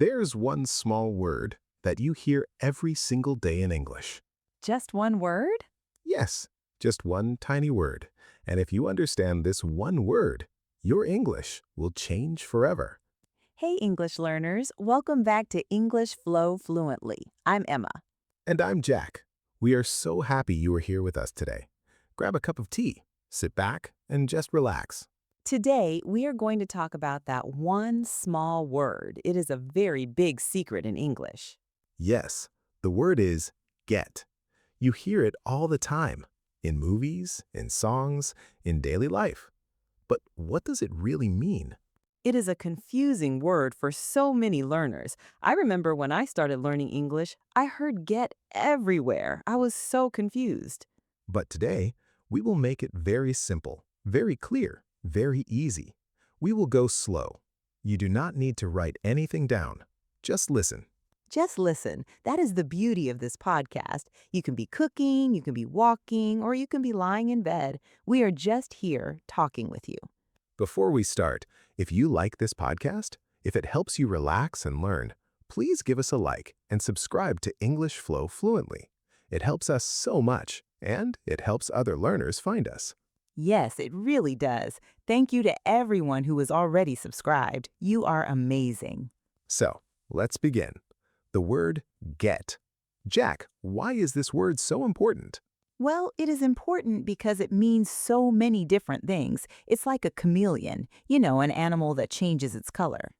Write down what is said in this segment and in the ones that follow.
There's one small word that you hear every single day in English. Just one word? Yes, just one tiny word. And if you understand this one word, your English will change forever. Hey, English learners. Welcome back to English Flow Fluently. I'm Emma. And I'm Jack. We are so happy you are here with us today. Grab a cup of tea, sit back, and just relax. Today, we are going to talk about that one small word. It is a very big secret in English. Yes, the word is get. You hear it all the time, in movies, in songs, in daily life. But what does it really mean? It is a confusing word for so many learners. I remember when I started learning English, I heard get everywhere. I was so confused. But today, we will make it very simple, very clear, very easy. We will go slow. You do not need to write anything down. Just listen. Just listen. That is the beauty of this podcast. You can be cooking, you can be walking, or you can be lying in bed. We are just here talking with you. Before we start, if you like this podcast, if it helps you relax and learn, please give us a like and subscribe to English Flow Fluently. It helps us so much, and it helps other learners find us. Yes, it really does. Thank you to everyone who is already subscribed. You are amazing. So, let's begin. The word get. Jack, why is this word so important? Well, it is important because it means so many different things. It's like a chameleon, an animal that changes its color.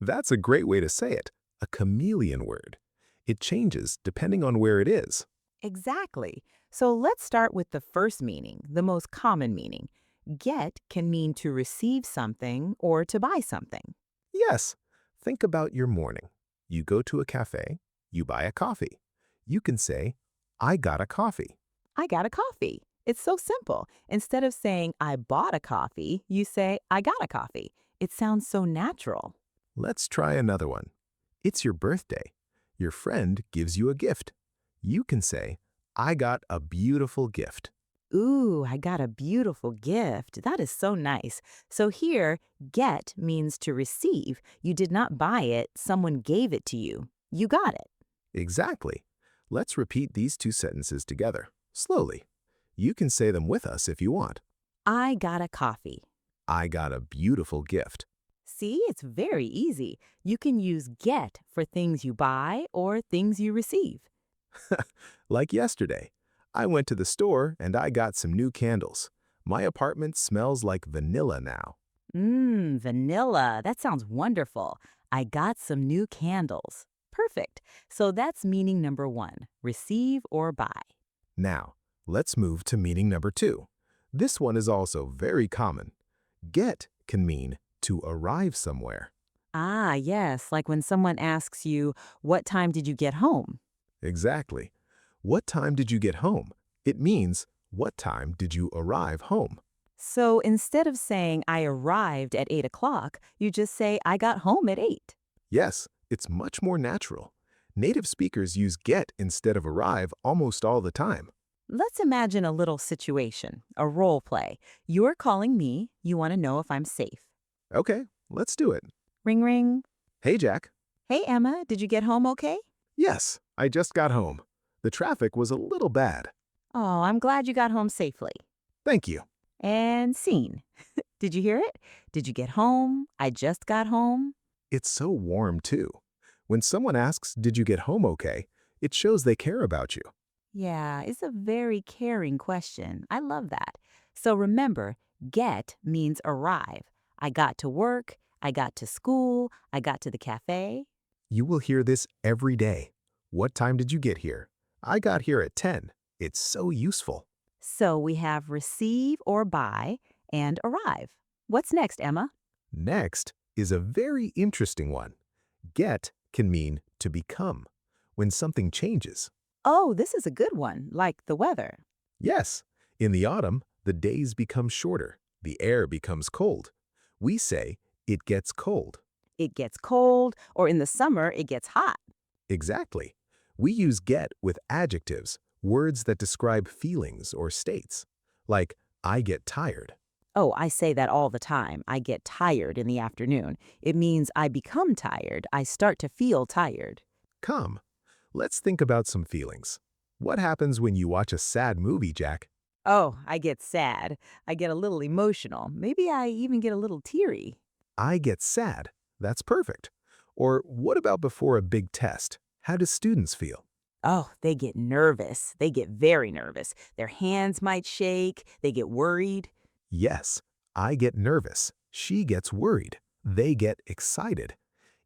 That's a great way to say it. A chameleon word. It changes depending on where it is. Exactly. So let's start with the first meaning, the most common meaning. Get can mean to receive something or to buy something. Yes, think about your morning. You go to a cafe, you buy a coffee. You can say, I got a coffee. I got a coffee. It's so simple. Instead of saying I bought a coffee, you say I got a coffee. It sounds so natural. Let's try another one. It's your birthday. Your friend gives you a gift. You can say, I got a beautiful gift. Ooh, I got a beautiful gift. That is so nice. So here, get means to receive. You did not buy it, someone gave it to you. You got it. Exactly. Let's repeat these two sentences together, slowly. You can say them with us if you want. I got a coffee. I got a beautiful gift. See, it's very easy. You can use get for things you buy or things you receive. Like yesterday, I went to the store and I got some new candles. My apartment smells like vanilla now. Vanilla. That sounds wonderful. I got some new candles. Perfect. So that's meaning number one, receive or buy. Now, let's move to meaning number two. This one is also very common. Get can mean to arrive somewhere. Ah, yes, like when someone asks you, what time did you get home? Exactly. What time did you get home? It means, what time did you arrive home? So instead of saying I arrived at 8 o'clock, you just say I got home at 8. Yes, it's much more natural. Native speakers use get instead of arrive almost all the time. Let's imagine a little situation, a role play. You're calling me, you want to know if I'm safe. Okay, let's do it. Ring ring. Hey, Jack. Hey Emma, did you get home okay? Yes, I just got home. The traffic was a little bad. Oh, I'm glad you got home safely. Thank you. And scene. Did you hear it? Did you get home? I just got home. It's so warm, too. When someone asks, did you get home okay, it shows they care about you. Yeah, it's a very caring question. I love that. So remember, get means arrive. I got to work, I got to school, I got to the cafe. You will hear this every day. What time did you get here? I got here at 10. It's so useful. So we have receive or buy and arrive. What's next, Emma? Next is a very interesting one. Get can mean to become, when something changes. Oh, this is a good one, like the weather. Yes, in the autumn, the days become shorter, the air becomes cold. We say, it gets cold. It gets cold, or in the summer, it gets hot. Exactly. We use get with adjectives, words that describe feelings or states, like I get tired. Oh, I say that all the time. I get tired in the afternoon. It means I become tired. I start to feel tired. Come, let's think about some feelings. What happens when you watch a sad movie, Jack? Oh, I get sad. I get a little emotional. Maybe I even get a little teary. I get sad. That's perfect. Or what about before a big test? How do students feel? Oh, they get nervous. They get very nervous. Their hands might shake. They get worried. Yes, I get nervous. She gets worried. They get excited.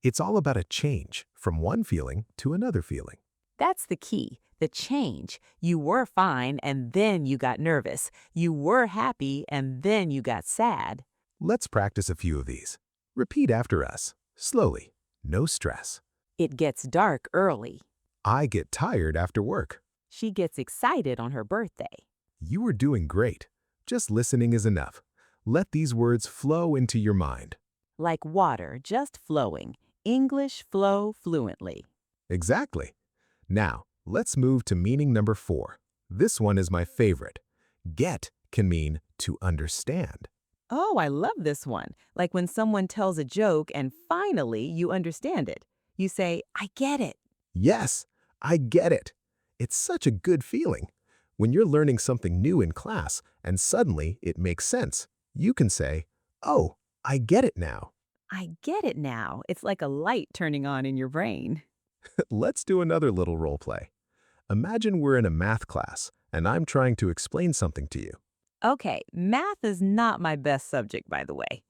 It's all about a change from one feeling to another feeling. That's the key, the change. You were fine and then you got nervous. You were happy and then you got sad. Let's practice a few of these. Repeat after us, slowly, no stress. It gets dark early. I get tired after work. She gets excited on her birthday. You are doing great. Just listening is enough. Let these words flow into your mind. Like water just flowing. English flow fluently. Exactly. Now, let's move to meaning number 4. This one is my favorite. Get can mean to understand. Oh, I love this one. Like when someone tells a joke and finally you understand it. You say, I get it. Yes, I get it. It's such a good feeling. When you're learning something new in class and suddenly it makes sense, you can say, oh, I get it now. I get it now. It's like a light turning on in your brain. Let's do another little role play. Imagine we're in a math class and I'm trying to explain something to you. Okay, math is not my best subject, by the way.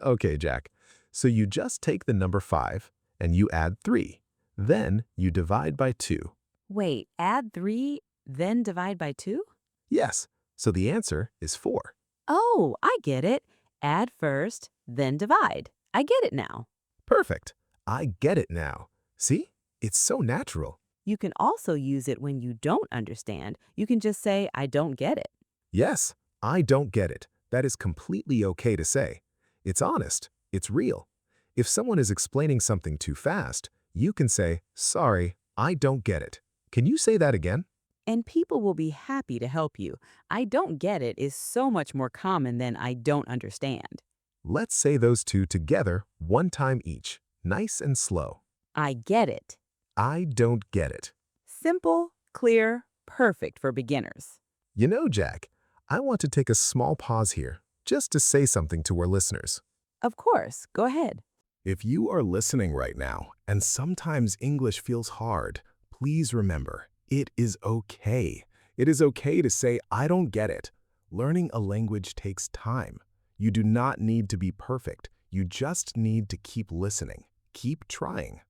Okay, Jack. So you just take the number 5 and you add 3. Then you divide by 2. Wait, add 3, then divide by 2? Yes, so the answer is 4. Oh, I get it. Add first, then divide. I get it now. Perfect. I get it now. See? It's so natural. You can also use it when you don't understand. You can just say, I don't get it. Yes, I don't get it. That is completely okay to say. It's honest. It's real. If someone is explaining something too fast, you can say, sorry, I don't get it. Can you say that again? And people will be happy to help you. I don't get it is so much more common than I don't understand. Let's say those two together one time each, nice and slow. I get it. I don't get it. Simple, clear, perfect for beginners. You know, Jack, I want to take a small pause here just to say something to our listeners. Of course, go ahead. If you are listening right now and sometimes English feels hard, please remember, it is okay. It is okay to say, I don't get it. Learning a language takes time. You do not need to be perfect. You just need to keep listening. Keep trying.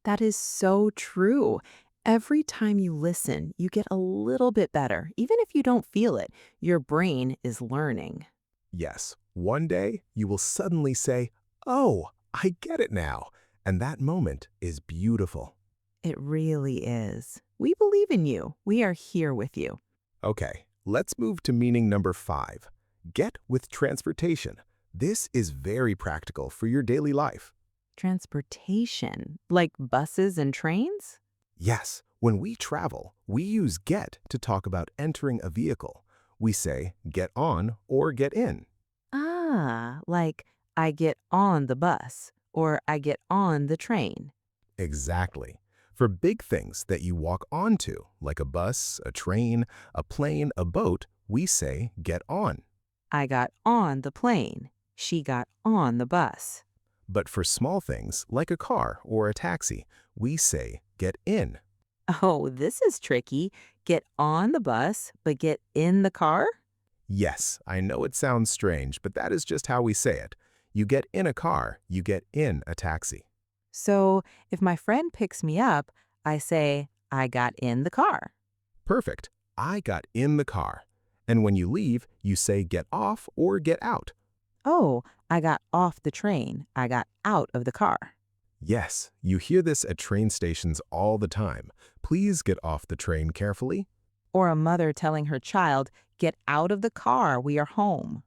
That is so true. Every time you listen, you get a little bit better. Even if you don't feel it, your brain is learning. Yes, one day you will suddenly say, oh, I get it now. And that moment is beautiful. It really is. We believe in you. We are here with you. Okay, let's move to meaning number 5. Get with transportation. This is very practical for your daily life. Transportation, like buses and trains? Yes, when we travel, we use get to talk about entering a vehicle. We say get on or get in. Ah, like I get on the bus or I get on the train. Exactly. For big things that you walk onto, like a bus, a train, a plane, a boat, we say get on. I got on the plane. She got on the bus. But for small things, like a car or a taxi, we say get in. Oh, this is tricky. Get on the bus, but get in the car? Yes, I know it sounds strange, but that is just how we say it. You get in a car, you get in a taxi. So if my friend picks me up, I say, I got in the car. Perfect. I got in the car. And when you leave, you say get off or get out. Oh, I got off the train. I got out of the car. Yes, you hear this at train stations all the time. Please get off the train carefully. Or a mother telling her child, get out of the car, we are home.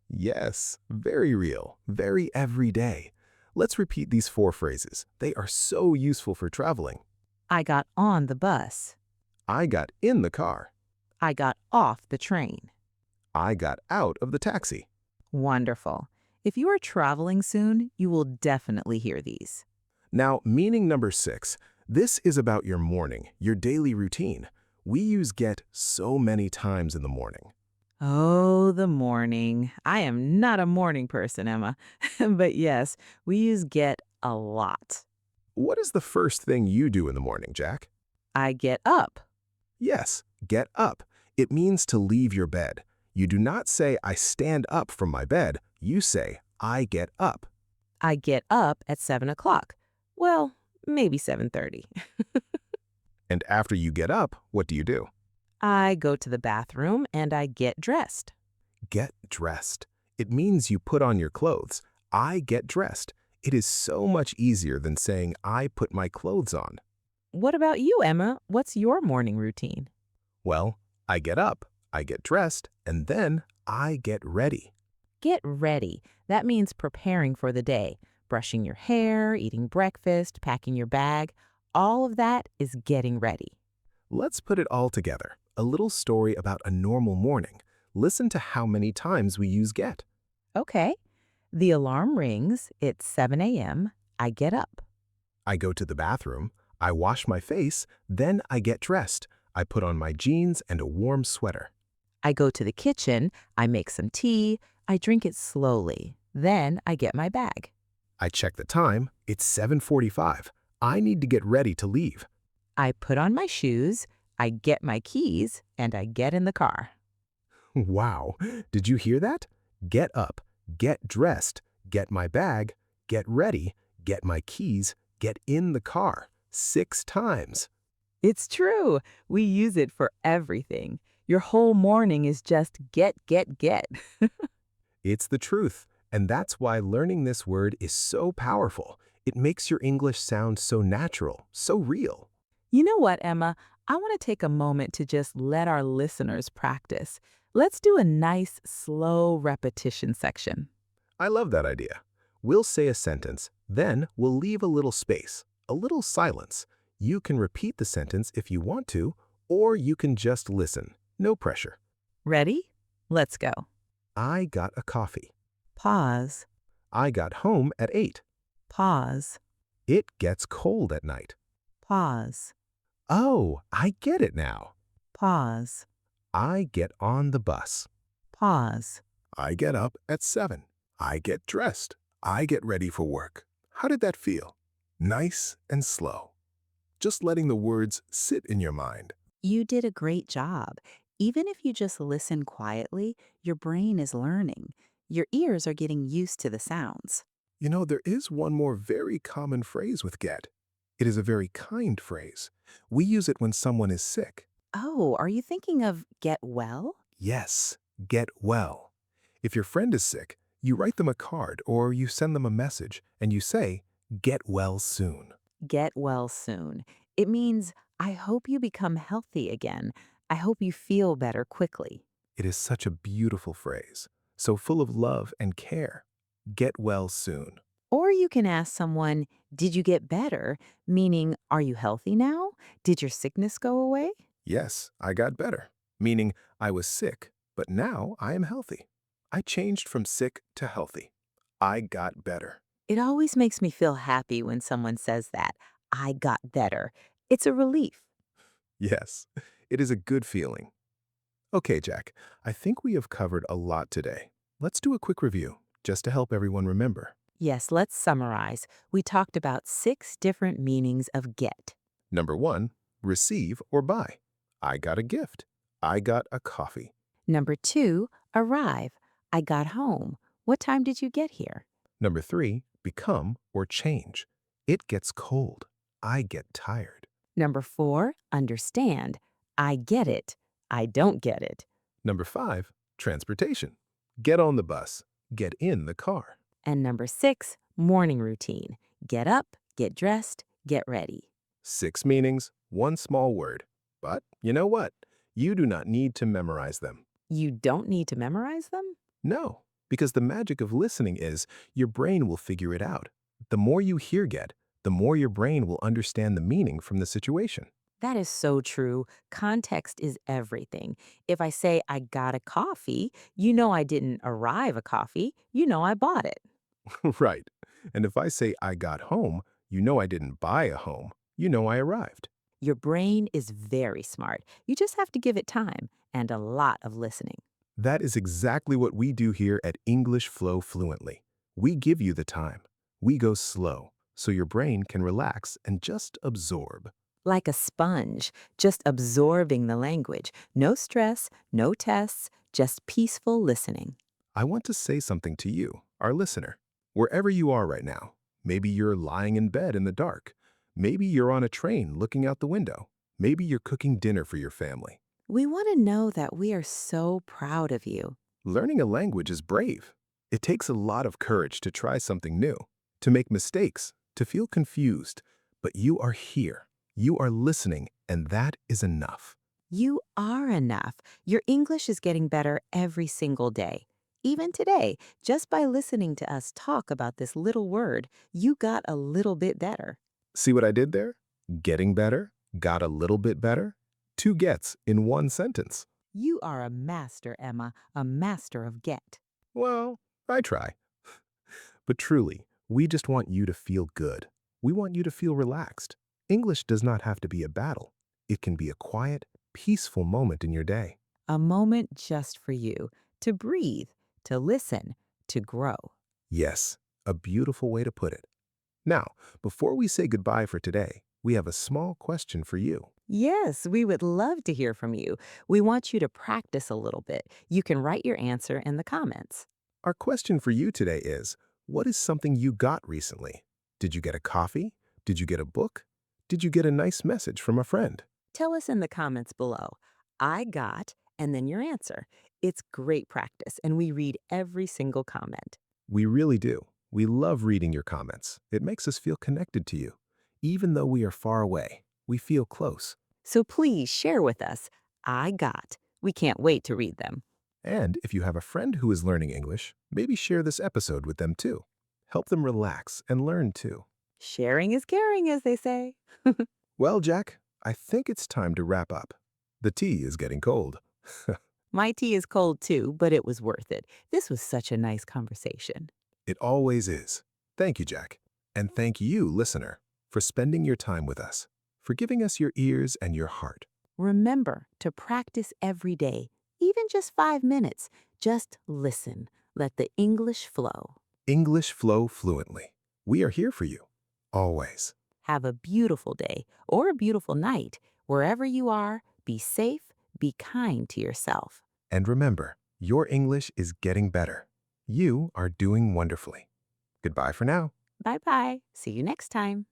Yes, very real, very everyday. Let's repeat these 4 phrases. They are so useful for traveling. I got on the bus. I got in the car. I got off the train. I got out of the taxi. Wonderful. If you are traveling soon, you will definitely hear these. Now, meaning number 6. This is about your morning, your daily routine. We use get so many times in the morning. Oh, the morning. I am not a morning person, Emma. But yes, we use get a lot. What is the first thing you do in the morning, Jack? I get up. Yes, get up. It means to leave your bed. You do not say, I stand up from my bed. You say, I get up. I get up at 7 o'clock. Well, maybe 7:30. And after you get up, what do you do? I go to the bathroom and I get dressed. Get dressed. It means you put on your clothes. I get dressed. It is so much easier than saying, I put my clothes on. What about you, Emma? What's your morning routine? Well, I get up, I get dressed, and then I get ready. Get ready. That means preparing for the day. Brushing your hair, eating breakfast, packing your bag. All of that is getting ready. Let's put it all together. A little story about a normal morning. Listen to how many times we use get. Okay. The alarm rings. It's 7 a.m. I get up. I go to the bathroom, I wash my face, then I get dressed. I put on my jeans and a warm sweater. I go to the kitchen. I make some tea. I drink it slowly. Then I get my bag. I check the time. It's 7:45. I need to get ready to leave. I put on my shoes. I get my keys and I get in the car. Wow, did you hear that? Get up, get dressed, get my bag, get ready, get my keys, get in the car. 6 times. It's true. We use it for everything. Your whole morning is just get, get, get. It's the truth, and that's why learning this word is so powerful. It makes your English sound so natural, so real. You know what, Emma? I want to take a moment to just let our listeners practice. Let's do a nice, slow repetition section. I love that idea. We'll say a sentence, then we'll leave a little space, a little silence. You can repeat the sentence if you want to, or you can just listen. No pressure. Ready? Let's go. I got a coffee. Pause. I got home at 8. Pause. It gets cold at night. Pause. Oh, I get it now. Pause. I get on the bus. Pause. I get up at 7. I get dressed. I get ready for work. How did that feel? Nice and slow. Just letting the words sit in your mind. You did a great job. Even if you just listen quietly, your brain is learning. Your ears are getting used to the sounds. You know, there is one more very common phrase with get. It is a very kind phrase. We use it when someone is sick. Oh, are you thinking of get well? Yes, get well. If your friend is sick, you write them a card or you send them a message and you say, get well soon. Get well soon. It means, I hope you become healthy again. I hope you feel better quickly. It is such a beautiful phrase, so full of love and care. Get well soon. Or you can ask someone, did you get better? Meaning, are you healthy now? Did your sickness go away? Yes, I got better, meaning I was sick, but now I am healthy. I changed from sick to healthy. I got better. It always makes me feel happy when someone says that. I got better. It's a relief. Yes, it is a good feeling. Okay, Jack, I think we have covered a lot today. Let's do a quick review, just to help everyone remember. Yes, let's summarize. We talked about 6 different meanings of get. Number 1, receive or buy. I got a gift. I got a coffee. Number 2, arrive. I got home. What time did you get here? Number 3, become or change. It gets cold. I get tired. Number 4, understand. I get it. I don't get it. Number 5, transportation. Get on the bus. Get in the car. And number 6, morning routine. Get up, get dressed, get ready. 6 meanings, 1 small word. But you know what? You do not need to memorize them. You don't need to memorize them? No, because the magic of listening is your brain will figure it out. The more you hear get, the more your brain will understand the meaning from the situation. That is so true. Context is everything. If I say I got a coffee, you know I didn't arrive a coffee, you know I bought it. Right. And if I say I got home, you know I didn't buy a home. You know I arrived. Your brain is very smart. You just have to give it time and a lot of listening. That is exactly what we do here at English Flow Fluently. We give you the time. We go slow so your brain can relax and just absorb. Like a sponge, just absorbing the language. No stress, no tests, just peaceful listening. I want to say something to you, our listener. Wherever you are right now, maybe you're lying in bed in the dark. Maybe you're on a train looking out the window. Maybe you're cooking dinner for your family. We want to know that we are so proud of you. Learning a language is brave. It takes a lot of courage to try something new, to make mistakes, to feel confused. But you are here. You are listening, and that is enough. You are enough. Your English is getting better every single day. Even today, just by listening to us talk about this little word, you got a little bit better. See what I did there? Getting better, got a little bit better. Two gets in one sentence. You are a master, Emma, a master of get. Well, I try. But truly, we just want you to feel good. We want you to feel relaxed. English does not have to be a battle. It can be a quiet, peaceful moment in your day. A moment just for you to breathe, to listen, to grow. Yes, a beautiful way to put it. Now, before we say goodbye for today, we have a small question for you. Yes, we would love to hear from you. We want you to practice a little bit. You can write your answer in the comments. Our question for you today is, what is something you got recently? Did you get a coffee? Did you get a book? Did you get a nice message from a friend? Tell us in the comments below. I got, and then your answer. It's great practice, and we read every single comment. We really do. We love reading your comments. It makes us feel connected to you. Even though we are far away, we feel close. So please share with us. I got. We can't wait to read them. And if you have a friend who is learning English, maybe share this episode with them too. Help them relax and learn too. Sharing is caring, as they say. Well, Jack, I think it's time to wrap up. The tea is getting cold. My tea is cold too, but it was worth it. This was such a nice conversation. It always is. Thank you, Jack. And thank you, listener, for spending your time with us, for giving us your ears and your heart. Remember to practice every day, even just 5 minutes. Just listen. Let the English flow. English Flow Fluently. We are here for you, always. Have a beautiful day or a beautiful night. Wherever you are, be safe, be kind to yourself. And remember, your English is getting better. You are doing wonderfully. Goodbye for now. Bye bye. See you next time.